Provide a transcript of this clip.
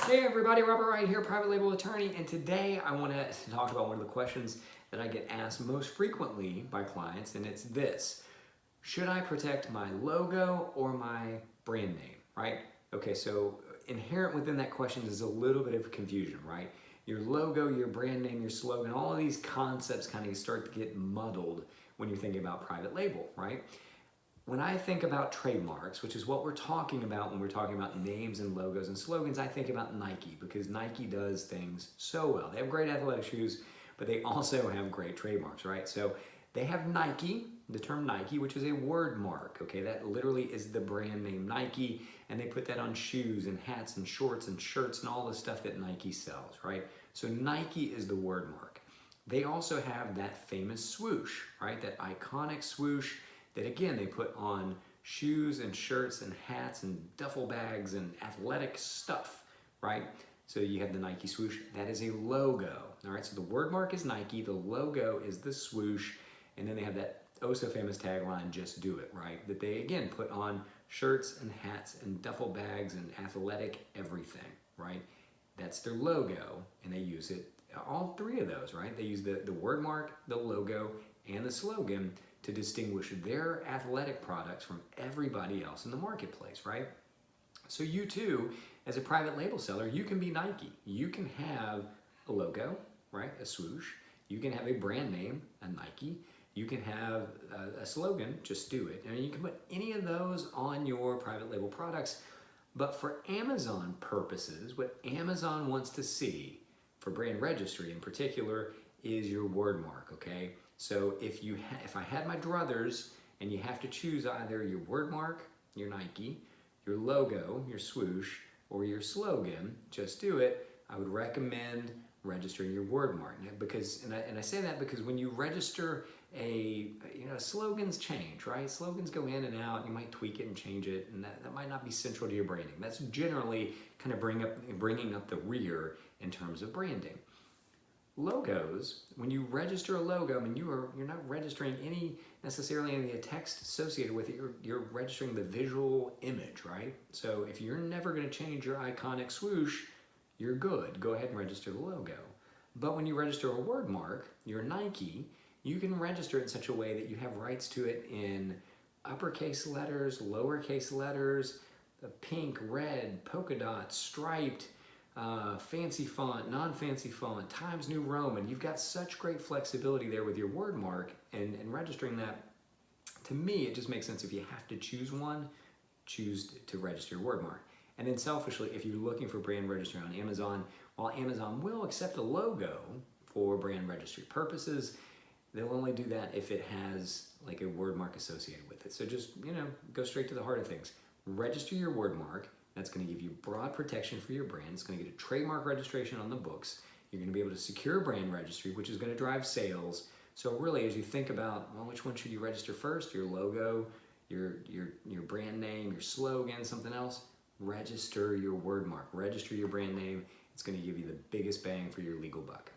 Hey everybody, Robert Wright here, private label attorney, and today I want to talk about one of the questions that I get asked most frequently by clients, and it's this: should I protect my logo or my brand name, right? Okay, so inherent within that question is a little bit of confusion, right? Your logo, your brand name, your slogan, all of these concepts kind of start to get muddled when you're thinking about private label, right? When I think about trademarks, which is what we're talking about when we're talking about names and logos and slogans, I think about Nike, because Nike does things so well. They have great athletic shoes, but they also have great trademarks, right? So they have Nike, the term Nike, which is a word mark, okay? That literally is the brand name Nike, and they put that on shoes and hats and shorts and shirts and all the stuff that Nike sells, right? So Nike is the word mark. They also have that famous swoosh, right? That iconic swoosh that, again, they put on shoes and shirts and hats and duffel bags and athletic stuff, right? So you have the Nike swoosh. That is a logo, all right? So the word mark is Nike, the logo is the swoosh, and then they have that oh so famous tagline, just do it, right? That they, again, put on shirts and hats and duffel bags and athletic everything, right? That's their logo, and they use it, all three of those, right? They use the word mark, the logo, and the slogan to distinguish their athletic products from everybody else in the marketplace, right? So you too, as a private label seller, you can be Nike. You can have a logo, right, a swoosh. You can have a brand name, a Nike. You can have a slogan, just do it. I mean, you can put any of those on your private label products, but for Amazon purposes, what Amazon wants to see for brand registry in particular is your word mark, okay? So if I had my druthers and you have to choose either your word mark, your Nike, your logo, your swoosh, or your slogan, just do it, I would recommend registering your word mark. Because, and I say that because when you register slogans change, right? Slogans go in and out, you might tweak it and change it, and that might not be central to your branding. That's generally kind of bringing up the rear in terms of branding. Logos, when you register a logo, I mean, you're not registering necessarily any of the text associated with it. You're registering the visual image, right? So if you're never going to change your iconic swoosh, you're good. Go ahead and register the logo. But when you register a word mark, your Nike, you can register it in such a way that you have rights to it in uppercase letters, lowercase letters, the pink, red, polka dot, striped, fancy font, non-fancy font, Times New Roman. You've got such great flexibility there with your word mark and registering that. To me, it just makes sense if you have to choose one, choose to register your word mark. And then selfishly, if you're looking for brand registry on Amazon, while Amazon will accept a logo for brand registry purposes, they'll only do that if it has like a word mark associated with it. So just, go straight to the heart of things. Register your word mark. That's going to give you broad protection for your brand. It's going to get a trademark registration on the books. You're going to be able to secure brand registry, which is going to drive sales. So really, as you think about, well, which one should you register first? Your logo, your brand name, your slogan, something else? Register your word mark. Register your brand name. It's going to give you the biggest bang for your legal buck.